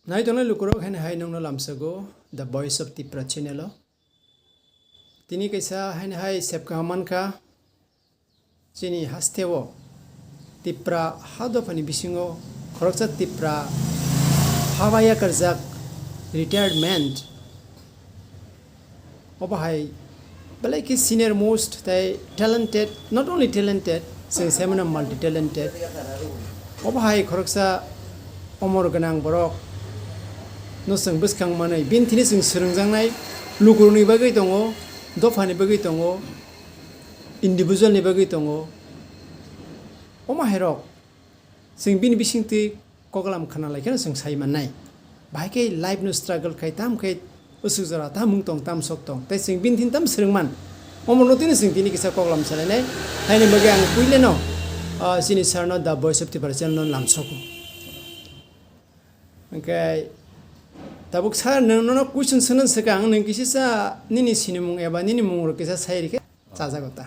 Nai tona lukurok hen hai nong no lamsago the voice of Tipra channel. Tini kaisa hen hai sepka man ka chini hastewo Tipra hado pani bisingo khoroksa Tipra hawaya karjak retired man oba hai balai ki senior most tai talented, not only talented, sing semana multi talented oba hai khoroksa omor ganang borok no sing buskang manai bin thini sing srungjangnai lukurni bagai tongo dofani bagai tongo individual ni bagai tongo oma herok sing bin bisingti kogalam khana laikena sing sai manai bai ke life no struggle kai tam kai usuzara ta mung tong tam sok tong tai sing bin thin tam srungman omor no tini sing tini kisa kogalam salane haine bagai ang puile no sini sarno da voice of D.Birchandra non lamsoko okay tabuk sar no question sanan sakang nang kisisa nini sinimung eba nini mungro kisa sairi ke chaja gota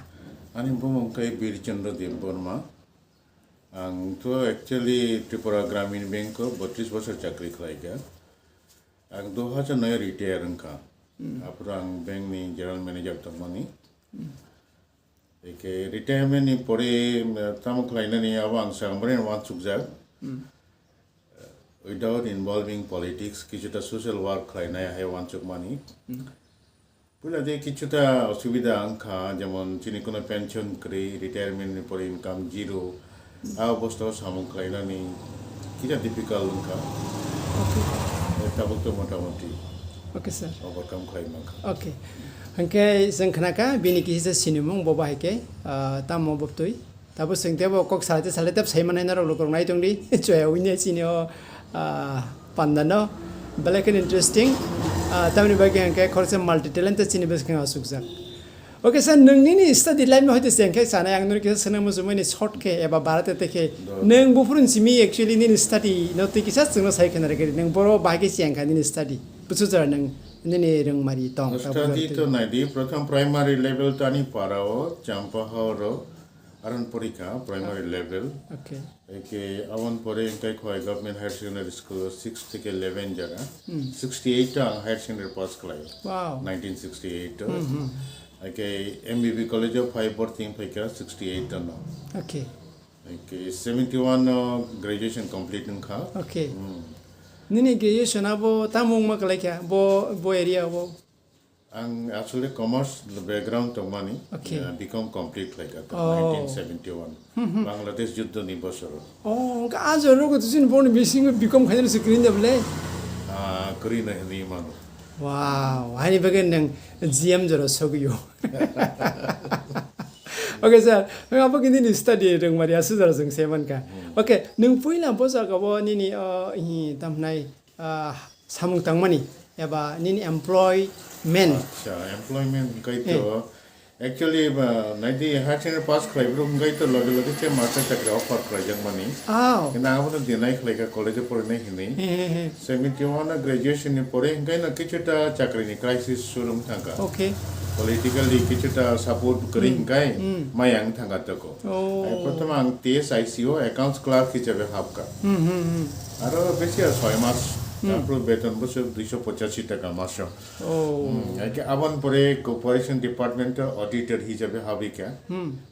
ani bumung kai D.Birchandra Deborma ang to actually Tripura Gramin Bank ko 32 বছর চাকরি খাইকা ang 2009 retire angka aprang bank ni general manager tongmani eke retirement ni pore tamu khlaina ni awang sambren wan sukjak without involving politics কিছুটা social work khlaina hai wan chukmani pula de কিছুটা অসুবিধা angka যেমন চিনি কোনো pension করে retirement ni pore income zero a অবস্থা সামু khlaina ni kita difficult angka okay tabuk to motamoti okay sir overcome khlaima okay hangke sangkhnaka bini kisisa sinimung boba heke tamo boptoi tabu singtebo kok salate salate saimanai na rok nai tongdi choya uine sinio pandano balaken interesting tamni bagi hangke khorse multi talented sinibes khang asukjak okay sir nungni ni study life ma hoite sengke sana yang nur kisa sanang musu mani short ke eba barate teke nung bufurun simi actually ni study no te kisa sungno sai kana regeri nung boro bagi sengka ni study busujar nung ni rung mari tong study to naidi pratham primary level tani parao champa horo aran porika primary level okay eke awan pore kai khoi government higher secondary school 6 থেকে 11 jaga 68 ta higher secondary pass klai wow 1968 okay MBB college of 5 or thing paika 68 ta no okay okay 71 graduation complete nkha okay nini graduation abo tamung makalakya bo area bo ang actually commerce the background to money okay become complete like that 1971 Bangladesh juddho ni bosor ka ajoro ko tusin bon bising become khainer screen dable kuri na ni manu wow hani bagen nang GM joro sogyo okay sir nang apa kini ni study reng mari asu jara jeng seman ka okay nung puila bosa ka bo nini hi tamnai samung tangmani eba nini employment employment kai to actually 90 higher pass khai bro ngai to log log che master chakra offer krai jang mani na abo dinai khlai ka college pore nei hinai 71 graduation ni pore ngai na kichuta chakri ni crisis surum thanga okay politically kichuta support kari ngai mayang thanga tako prothom ang TSICO accounts clerk hisabe habka aro beshi 6 মাস তারপর বেতন বছর 285 টাকা মাসে একে আবার পরে corporation ডিপার্টমেন্টে auditor হিসেবে হবে কে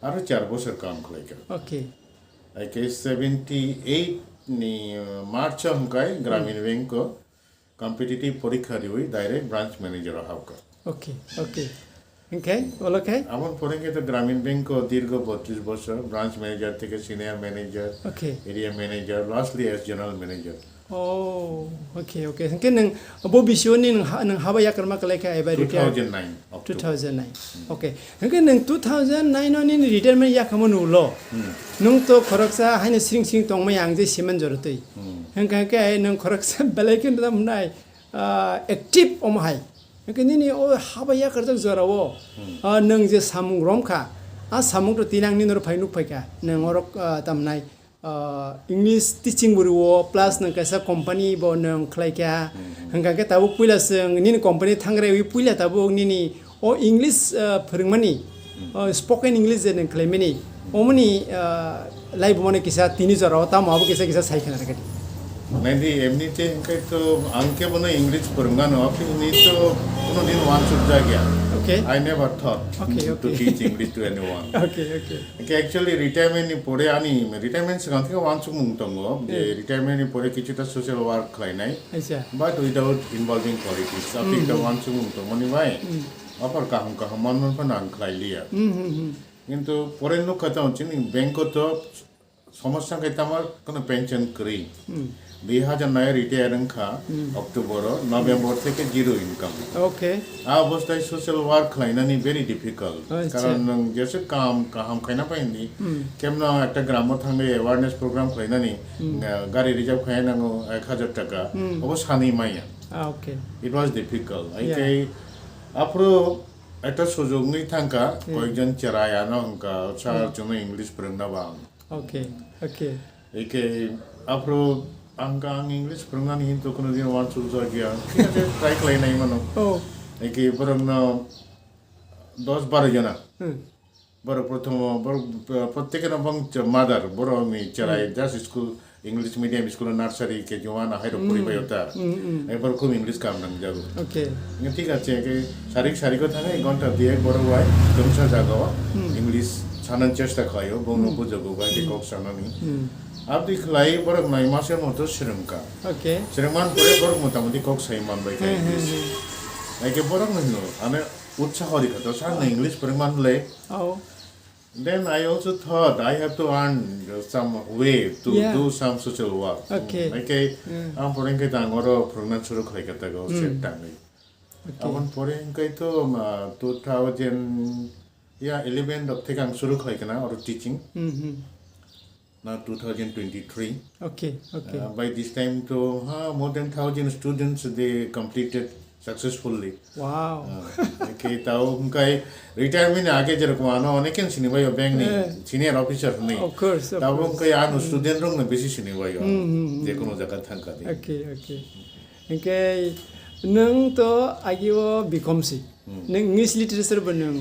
আরো 4 বছর কাম করে কে ওকে একে 78 নি মার্চ হংকাই গ্রামীণ ব্যাংক কম্পিটিটিভ পরীক্ষা দিই ডাইরেক্ট ব্রাঞ্চ ম্যানেজার হওকা ওকে ওকে ওকে ওকে আবার পরে কে তো গ্রামীণ ব্যাংক দীর্ঘ 32 বছর ব্রাঞ্চ ম্যানেজার থেকে senior manager okay area manager lastly S general manager oh okay okay hangke nang bo bisio ni nang habaya karma kalai ka eba retire 2009 okay hangke nang 2009 no ni retirement ya khamanu lo nung to khoraksa haine sing tong ma yang je siman jor tei hangke ke nang khoraksa balai ken dam nai active om hai hangke ni o habaya karjak jorawo nang je samung romkha a samung to tinang ni nor phainuk phaika nang orok tam nai English teaching buruo plus nang kaisa company bo nang khlaikya hangka ke tabu puila sing nini company thangre wi puila tabu nini o English phringmani spoken English nang khlaimani omani live mone kisa tini jara ta mabu kisa saikana rakati Nanti emnite engkai to angke bono English perengano api ini to bono din one subject ya. Okay. I never thought Okay, to teach English to anyone. Okay. Actually retirement ni pore ani retirement sekarang tiga Muchungmung tongo. Retirement ni pore kichuta social work lainai. Acha. But without involving politics. Api kita Muchungmung to moni bai. Apa kaham manon panang klailia. কিন্তু পরের লোক কথা হচ্ছে bank তো সমস্যা খাইতে আমার কোনো পেনশন করি 2009 রিটায়ার খা অক্টোবর নভেম্বর থেকে জিরো ইনকাম ওকে আ অবস্থায় সোশ্যাল ওয়ার্ক খাইনানি ভেরি ডিফিকাল্ট কারণ যেসে কাম খাইনা পাইনি কেমন একটা গ্রাম থাঙ্গে অ্যাওয়ারনেস প্রোগ্রাম খাইনানি গাড়ি রিজার্ভ খাইনাঙ্গো 1000 টাকা অবশ্য সানি মাইয়া ওকে ইট ওয়াজ ডিফিকাল্ট আইকে আপরো একটা সুযোগ নেই থাকা কয়েকজন চেরায়ানো হংকা সার জন্য ইংলিশ প্রোগ্রাম বাং ওকে একে আপরো angka English perungan hinto kono dia wan su so dia kaya try klai nai mano eke borong no 10-12 jana boro prothom boro proত্যেকের বং মাদার বড় আমি চালাই just school English medium school nursery কে জওয়ান হাইরো পরিবাই হতা এবার খুব ইংলিশ কাম নাম যাগো ওকে ঠিক আছে কে শারীরিক থাকে ঘন্টা দিয়ে বড় হয় দমসা জাগো ইংলিশ ছানান চেষ্টা খায়ও বংনো বুঝগো বাইরে কক সানানি আপনি খলাই বড় নাই মাসের মতো শ্রমকা ওকে শ্রমমান পরে বড় মোটামুটি কক সাইমান বাই খাই একে বড় নহিনো আনে উৎসাহ দিখতো সান ইংলিশ পরিমাণ লে Then I also thought I have to earn some way to do some social work. Okay. Ang poreng kay tangoro program suru khay kata go set tangi. Awan poreng kay to 2011 dok thekang suru khay kana or teaching. Now 2023. Okay. By this time to more than 1,000 students they completed successfully. Wow. Okay, tao kai retirement आगे जरूर को आना होने के cinema यो bank नहीं senior officer नहीं. Of course. Tao kai आनो student रोंग में बेसी सिनेमा यो. देखो नो जगह थंका दे. Okay. Okay, नंग तो आगे वो become सी. नंग English literature बनूं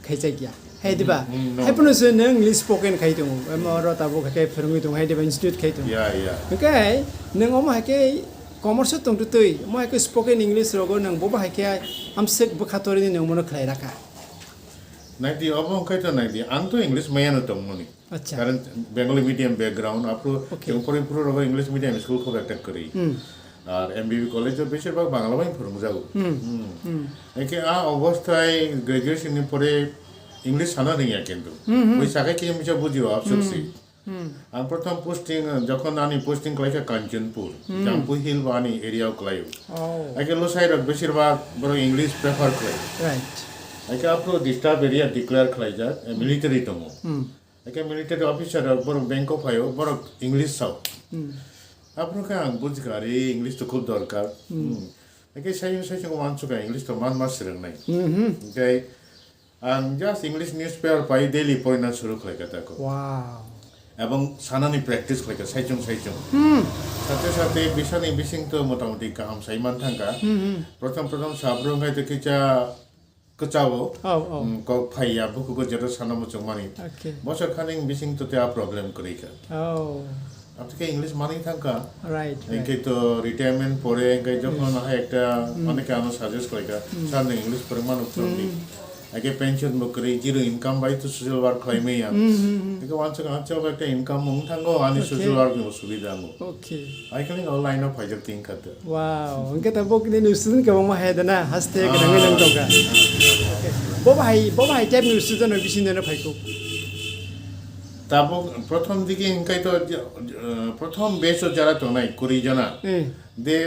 खाई क्या? है दिबा. है पुनो से नंग English spoken खाई तो मरो ताबो खाई फरंगी तो है दिबा institute खाई तो. Yeah. Okay, नंग ओमा है commerce tong tu tui mo ke spoken english rogo nang bo ba ke amsek bu khatori ni mo no khlai raka nai di obong kai to nai di ang to english maya no tong moni acha karan bengali medium background apro tempore puro rogo english medium school ko একটা করি আর এমবিবি কলেজে বেশিরভাগ বাংলা ভাই পড়ম যাও একে আ অবস্থায় graduation এর পরে ইংলিশ জানা নেই কিন্তু ওই শাখায় কি আমি বুঝিও আফসোসি ang prothom posting jokhon ani posting klaika Kanchanpur Jampu Hill bani area klayo ake lo side of beshirba boro English prefer klay right ake apro disturb area declare klay ja military tomo ake military officer boro bank of ayo boro English saw apro ka ang bujgari English to khub dorkar ake sai ko manchu ka English to man mas serang nai okay ang just English newspaper pai daily point na shuru klay kata ko wow এবং সানানি practice করে সাইচং সাথে সাথে বিশানি বিসিং তো মোটামুটি কাম সাইমান থাকা প্রথম সাবরং গাইতে কিচা কচাও ক ফাইয়া বুকুকো যেটা সানামো চংমানি বছর খানিং বিসিং তো তে প্রবলেম করেকা আপনি ইংলিশ মানি থাকা রাইট একে তো রিটায়ারমেন্ট পরে গাই যখন একটা অনেকে আনো সাজেস্ট করেকা সামনে ইংলিশ পরিমাণ উত্তরনি আগে পেনশন বকরি জিরো ইনকাম বাই তো সোশ্যাল ওয়ার্ক খাইমেয়া একে ওয়ান্স আচ্ছা একটা ইনকাম মং থাঙ্গো আনি সোশ্যাল ওয়ার্ক নো সুবিধা মো okay I can online of Pfizer thing খাতে ওয়াও অঙ্কে তাবো কি নিউসুন কে মা হেদনা হাসতে গং গং তোকা ববাই ট্যাব নিউসুন ন বিসিননা ফাইকো তাবো প্রথম দিকে ইনকাই তো প্রথম বেশ যারা তো নাই কুড়ি জনা they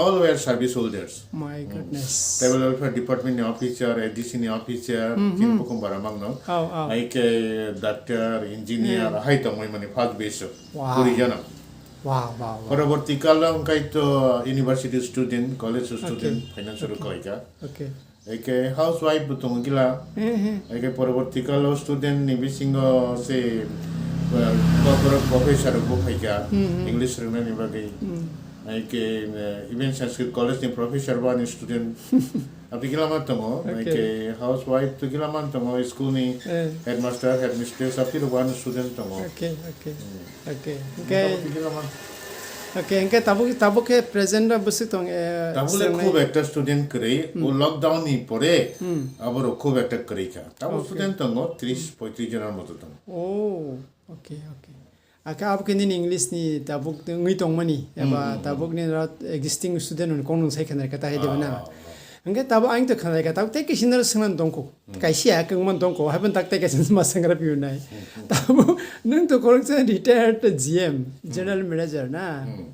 all were service holders. My goodness. Tribal welfare department officer, ADC officer, kinpokum baramang no. Like doctor, engineer, hai to moi mane first base. Puri jana. Wow. পরবর্তী কালে উনকাই তো university student, college student financial কইকা. Okay. একে housewife তো মগিলা. একে পরবর্তী কালে স্টুডেন্ট নিবিসিং সে কর্পোরেট প্রফেসর গো ফাইকা ইংলিশ রনে নিবাগই Like even Sanskrit college ni professor ba ni student abdi kilaman tomo like housewife to kilaman tomo school ni headmaster headmistress abdi one student tomo okay Okay, engke tabuk ke present ra busuk tong তাহলে খুব একটা student করে ও lockdown নি পরে আবার খুব একটা করে খা তাও স্টুডেন্ট তঙ্গ 30-35 জনের মতো তঙ্গ Oh, okay, okay. Aka ab ke nin English ni tabuk ngi tong mani eba tabuk ni rat existing student un konung sai khanar ka ta he debana. Engke tabu aing to khanai ka tab te ke sinar sangnan dongko. Kai sia kang man dongko haben tak te ke sin ma sangra piu nai. Tabu nung to korang sa retired GM general manager na.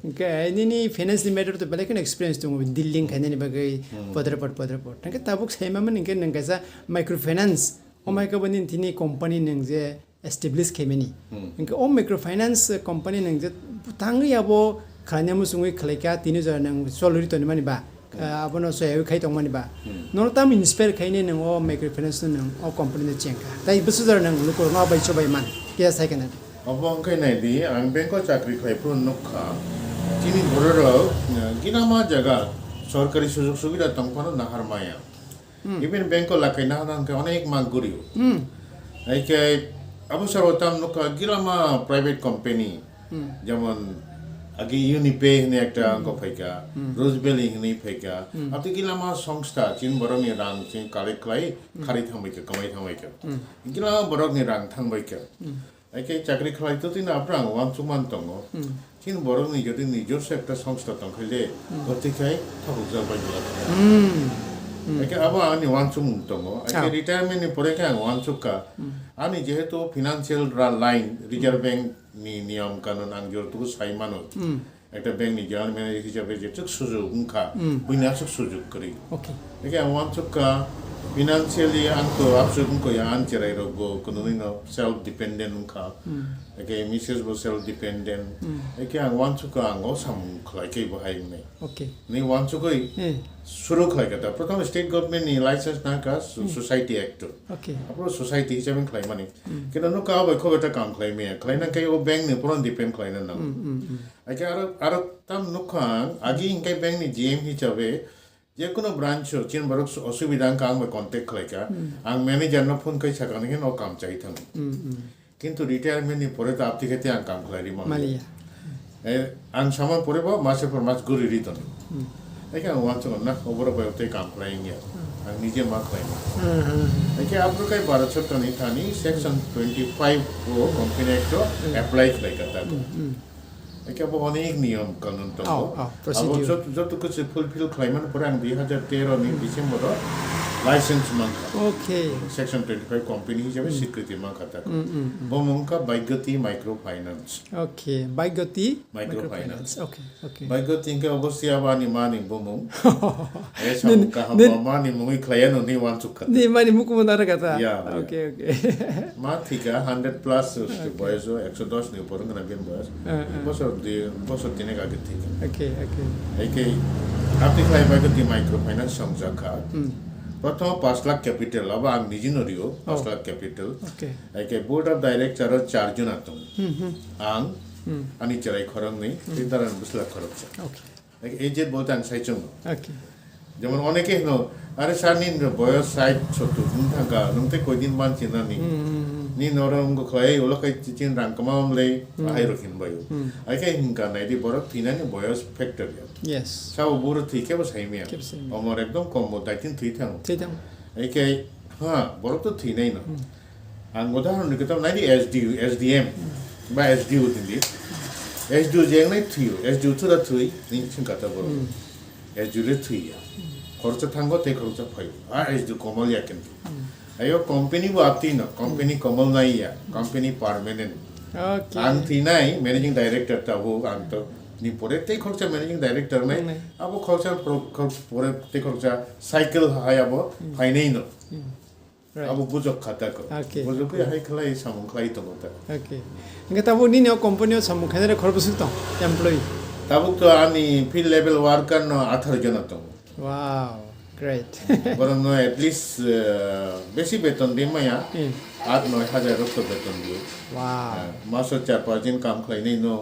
Engke ni finance matter to bele kan experience tung dilling khane ni bagai padrapot. Engke tabuk sai ma man engke nang ka sa microfinance o mai ka banin tini company nang je establish kemeni engke o microfinance company nang je tangi abo khanyamu sungui khlaika tini jar nang soluri to ni mani ba abono so eu khai tong mani ba nor tam inspire khaine nang o microfinance nang o company ne chengka tai busu jar nang luko nga bai chobai man kia sai kana অবং খাই নাই দি আং bank চাকরি খাই পুরো নখা চিনি বড়রা গিনামা জায়গা সরকারি সুযোগ সুবিধা তংফানো নাহার মায়া ইভেন ব্যাংক লাকাই না হানাঙ্কে অনেক মাগ গরিও এইকে অবসর হতাম নখা গিরামা প্রাইভেট কোম্পানি যেমন আগে ইউনিপে হিনে একটা অঙ্ক ফাইকা রোজবেল হিনে ফাইকা আপনি গিলামা সংস্থা চিন বরংনি রাং চিন কালেক্লাই খারি থামাইকা কামাই থামাইকা গিলামা বরংনি রাং থামাইকা একে চাকরি খাই তো তিন আপনার ওয়ানসুমান দङ চিন বরংনি যদি নিজস্ব একটা সংস্থা দं খাইলে গতিখাই থাকুক যাবাই একে আবার আমি ওয়ানসুমুং দङ একে রিটায়ারমেন্টনি পরে কে ওয়ানসুকা আমি যেহেতু ফিনান্সিয়াল লাইন রিজার্ভ ব্যাংক নি নিয়ম কানুন আং জোরতুকু সাইমানো একটা ব্যাংকনি জেনারেল ম্যানেজার হিসাবে যে চুক সুযোগ উনখা বুইনা চুক সুযোগ করি একে ওয়ানসুকা financially angko absolut ko ya ancherai rogo kuno no self dependent unka eke misses bo self dependent eke ang want to ka ang osam khlai ke bahai me okay ni want to koi shuru khlai ka ta prothom state government ni license na ka society act okay apro society hisabe khlai mani kena no ka ba ko beta kam khlai me khlai na kai o bank ni puron depend khlai na eke aro tam no khang agi inkai bank ni GM hisabe যে কোনো branch চিন বরক অসুবিধা কাং বা contact খাইকা আং manager ন phone কই সাকানে ন কাম চাই থাং কিন্তু রিটায়ারমেন্ট নি পরে তো আপনি খেতে আং কাম খাইরি মালিয়া আং সামান পরে বা মাসে পর মাস গরি রিতন একে আং ওয়ান না ওবর বয়তে কাম খাইঙ্গে আং নিজে মা খাই একে আপনি কাই 12 তনি থানি সেকশন 25 ও কোম্পানি অ্যাক্ট অ্যাপ্লাই খাইকা তা একে অনেক নিয়ম কানুন তো যত কিছু ফুলফিল ক্লাইমান পরে আং 2013 নি ডিসেম্বর লাইসেন্স মাংকা ওকে সেকশন 25 কোম্পানি হিসেবে স্বীকৃতি মাংকা তা বমংকা বাইগতি মাইক্রো ফাইন্যান্স ওকে বাইগতি মাইক্রো ফাইন্যান্স ওকে বাইগতি কে অবশ্যই আবানি মানি বমং এসব কাহা মানি মুই ক্লায়েন্ট নি ওয়ান চুকা নি মানি মুকু মনারা কথা ওকে মা থিকা 100 প্লাস বয়স 110 নি উপর না বেন বয়স বছর দিনে আগে থেকে ওকে একে আপনি ক্লাই বাইগতি মাইক্রো ফাইন্যান্স সংজাখা প্রথম 5 লাখ ক্যাপিটাল আবার আং নিজে নরিও 5 লাখ ক্যাপিটাল একে বোর্ড অফ ডাইরেক্টর 4 জন আতম আং আনি চলাই খরং নেই তিনদারান 20 লাখ খরচ ওকে এজে বলতে আং সাইচং ওকে যেমন অনেকে ন আরে সানিন বয়স 60 70 থাকা নমতে কয়দিন মান চিনানি নি নরম গো খয় ওলা কই চিন রাং কমাম লে আই রখিন বায়ু আইকে হিংকা নাই দি বড় থিনানি বয়স ফ্যাক্টর ইয়েস সাও বড় থিকে বস হাইমিয়া অমর একদম কম দাইতিন থিথাং আইকে হ্যাঁ বড় তো থি নাই না আং উদাহরণ নিকে তো নাইদি SDM বা SDU দিলি SDU জেং নাই থিও SDU তো দা থুই নিন চিনকাতা বড় SDU লে থিয়া খরচ থাঙ্গ তে খরচ ফাই আর SDU কমলিয়া কিন্তু ayo company bu apti no company komal nai ya company permanent okay ang thinai managing director ta ho ang to ni pore te khorcha managing director nai abo khorcha pore te khorcha cycle hai abo hai nei no abo bujok khata ko bujok ya hai khlai samung khlai to mata okay nge tabu ni no company o samung khane re khorbu su to employee tabu to ani field level worker no 18 John to wow great বরং at least বেশি বেতন দিই মায়া 8-9 হাজার বেতন দিও wow মাসে 4-5 দিন কাম খাই নেই নো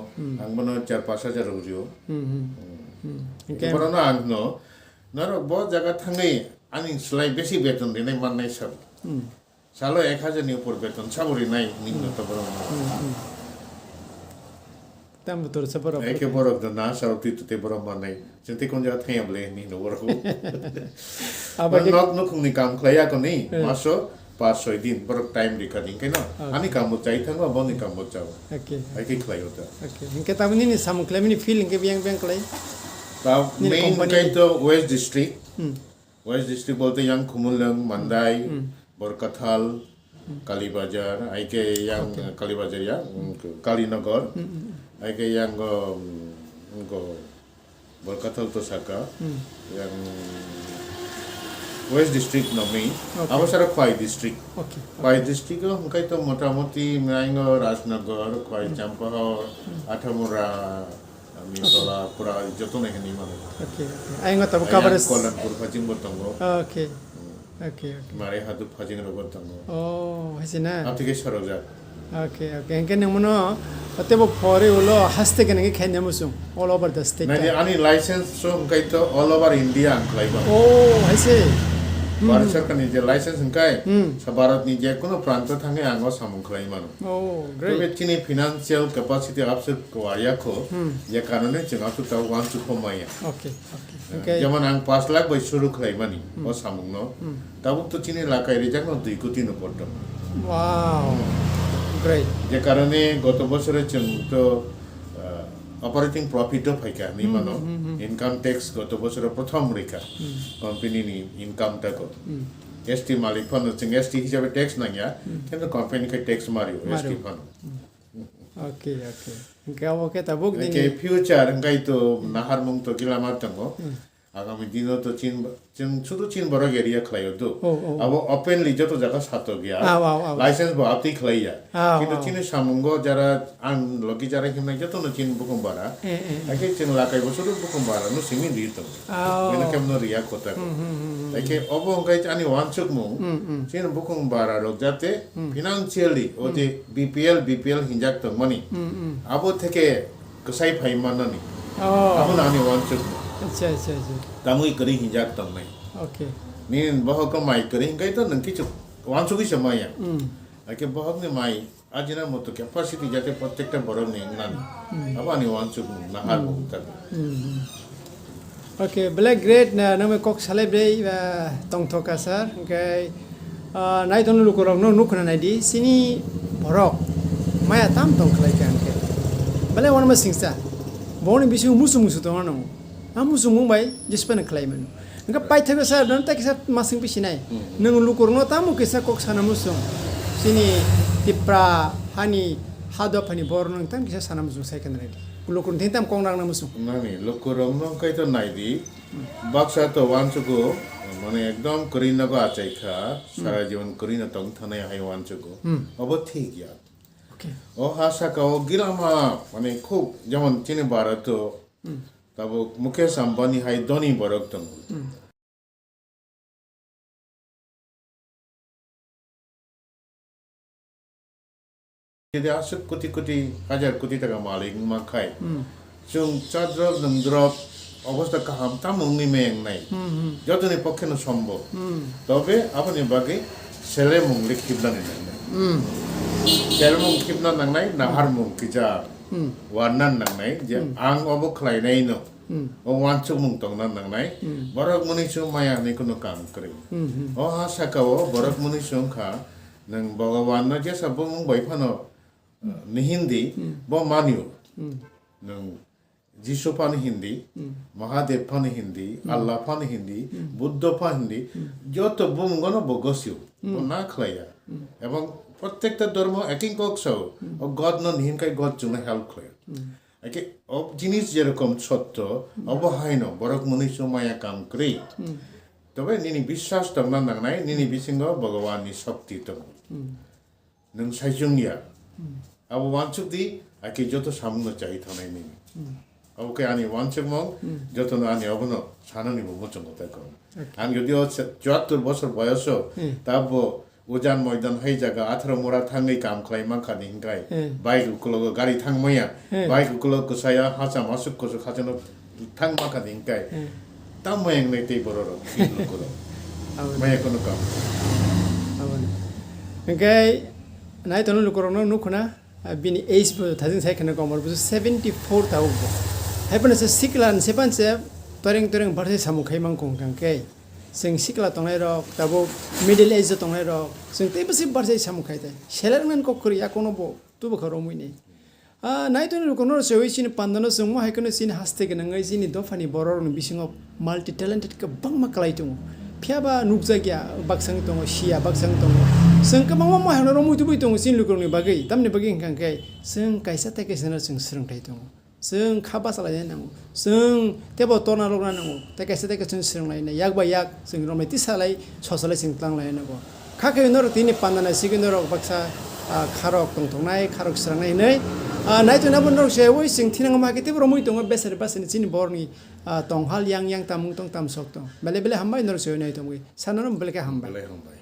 আংবনো 4-5 হাজার রুজিও বরং আং নো নর ব জায়গা থাঙ্গই আনি স্লাই বেশি বেতন দিই নাই মাননাই সব সালো 1000 নি উপর বেতন সাবরি নাই নিম্ন তো বরং tam betul seberapa. Eke borok do na sarap tu te borok manai. Jente kon jaga thayam le ni no borok. Apa ke? Nok ni kam klaya ko ni. Maso 5-6 दिन borok time recording kai no. Ani kam mo chai thang ba ni kam mo chau. Okay. Eke klayo ta. Okay. Inke tahu ni sam klaim ni feeling ke biang klay. Ta main kai to West District. West District bolte yang Khumulang, Mandai, Borkathal, Kalibazar, aike yang Kalibazar ya, Kalinagar, aike yang Borkathal to Saka, yang West District no main. Apa sara Khwai District. Okay. Khwai District ko kai to motamoti maingo Rajnagar, Khwai Champahar, Athamura, Mitola pura joto na hini mana. Okay. Ayo tahu kabar. Kolanpur phajing botango. Okay. Okay. Mare hadu phajing ro botango. Oh, hasina. Apike soroja. Okay. Okay. Inke nang mono, pati bo pore ulo haste ke nangi kenya musung all over the state. Nani ani license so kai to all over India angklai ba. Oh, hase. Bharat sarkar ni je license angkai. Sa Bharat ni je kono pranta thange ango samung khlai manu. Oh, Great. great. Chini financial capacity upset kwaya ko. Ye karone chinga tu ta wan chu khomaya. Okay. Okay. Okay. যেমন আং 5 লাখ বই শুরু খাইমানি ও সামুং ন তাবুক তো চিনি লাকাই রে জানো 2 কোটি ন পড়তো Wow. Great. যে কারণে গত বছরে চং তো অপারেটিং প্রফিটও ফাইকা নি মানো ইনকাম ট্যাক্স গত বছরে প্রথম রেখা কোম্পানি নি ইনকামটা কত এসটি মালিক ফন চং এসটি হিসাবে ট্যাক্স নাইয়া কিন্তু কোম্পানি কে ট্যাক্স মারিও এসটি ফন Okay. Okay. Inke okay tabuk ni. কে ফিউচার গাই তো নাহার মুং তো গিলামার তঙ্গো আগামী দিনও তো চীন শুধু চীন বড় এরিয়া খাইও তো আবো ওপেনলি যত জায়গা সাতো গিয়া লাইসেন্স বা আপনি খাইয়া কিন্তু চীনের সামঙ্গ যারা আন লগি যারা কিনা যত না চীন বুকুম বারা একে চীন লাকাই বছর বুকুম বারা নো সিমি দিত মেনা কেমন রিয়া কথা একে অবো গাই আনি ওয়ানচুক মু চীন বুকুম বারা লোক যাতে ফিনান্সিয়ালি ও যে বিপিএল হিনজাক তো মানি আবো থেকে কসাই ফাই মানানি আবো নানি ওয়ানচুক Acha. Tamui kering hinjak tong nai. Okay. Nin bahok ko mai kering kai to nang kichu wan sugi samaya. Ake bahok ni mai ajina moto capacity jate protector borong ni nan. Apa ni wan sugi na hal mo ta. Okay, black great na name kok celebrate tong thoka sir. Okay. Nai ton lu korong no nukna nai di sini borok. Maya tam tong khlai kan ke. Bale wan ma singsa. Boni bisu musu to no. Muchungmung bai jispan khlaimanu. Engka paithaga sar don ta kisa masing pisinai. Nang lukurno tamu kisa kok sana musung. Sini tipra hani hado pani borno tam kisa sana musung sai kan ready. Lukurno tintam kong rang na musung. Nani lokurong no kai to nai di. Baksa to wan sugo মানে একদম করিনা গো আচাই খা সারা জীবন করিনা তং থানায় high one চুগো of ঠিক ইয়া Okay. ও হাসা কা ও গিলামা মানে খুব যেমন চীনে ভারত তাবো মুকেশ আম্বানি হাই ধনী বরক তং যদি আসুক কোটি হাজার কোটি টাকা মালিক মা খাই जों চাদ্রব নংদ্রব অবস্থা কাহাম তামুংনি মেং নাই যতনি পক্ষে ন সম্ভব তবে আপনি বাকি সেলে মুং লিখিবলানি নাই সেলে মুং খিবনা নাংনাই নাহার মুং কিজা ওয়ারনান নাংনাই যে আং অবো খাইনাই ন ও ওয়ানচুক মুং তংনা নাংনাই বরক মনিসু মায়া নি কোনো কাম করে ও হাসাকাও বরক মনিসু খা নং ভগবান না যে সব মুং বাইফানো নি হিন্দি ব মানিও নং যিশু পান হিন্দি মহাদেব পান হিন্দি আল্লাহ পান হিন্দি বুদ্ধ পান হিন্দি যত বুমগণ বগসিও না খাইয়া এবং প্রত্যেকটা ধর্ম একই কক্সাও ও গড নন হিনকাই গড জুনে হেল্প খায় একে অব জিনিস যেরকম সত্য অবহাইন বরক মনুষ্য মায়া কাম করে তবে নিনি বিশ্বাস দংনা নাংনাই নিনি বিসিঙ্গ ভগবাননি শক্তি দং নং সাইজুংনিয়া আবো ওয়ানচুকদি আকে যত সামনে চাই থানাই নিনি ওকে আনি ওয়ানচুকমং যত আনি অবনো সানানিবো মোচঙ্গ তাকো আং যদিও 74 বছর বয়স তাবো উজান ময়দান হাই জায়গা 18 মোরা থাঙ্গই কাম খাইমা খানি হিংকাই বাইক উকুলো গাড়ি থাংময়া বাইক উকুলো কসায়া হাসা মাসুক কসু খাজনো থাংমা খানি হিংকাই তাময়ং নেতেই বড়র উকুলো মায়া কোনো কাম Awan. Engkai nai tonu lukurong no nukuna bini age bu thajing sai khana komor bu 74 tau bu happen se siklan sepan se toreng barse samu khaimang kong kang ke sing sikla tongai rok tabo middle age tongai rok sing te basi barse samu khai te selarman ko kuri ya kono bo tu bu kharo muini nai to kono se oi sin pandano sing mo haikono sin haste ge nangai sin do fani boror no bisingo multi talented ka bangma kalai tung phiaba nukjagya baksang tong sia baksang tong sing ka mangma mo hano romu tu bui tong sin lukur ni bagai tamni bagai kang kai sing kaisa ta kaisa na sing srang tai tong sing khaba sala nang sing tebo tona lok nang ta kaisa ta kaisa srang lai na yak ba yak sing rometi salai chosala sing tlang lai na go kha ke nor tini pandana sigin nor baksa kharok tong tong nai kharok srang nai nei nai to na bon rok se oi sing thinang ma ke te romui tong beser basen sin borni tong hal yang tamung tong tam sok tong bele bele hambai nor se nai tong wi sanaram bele ka hambai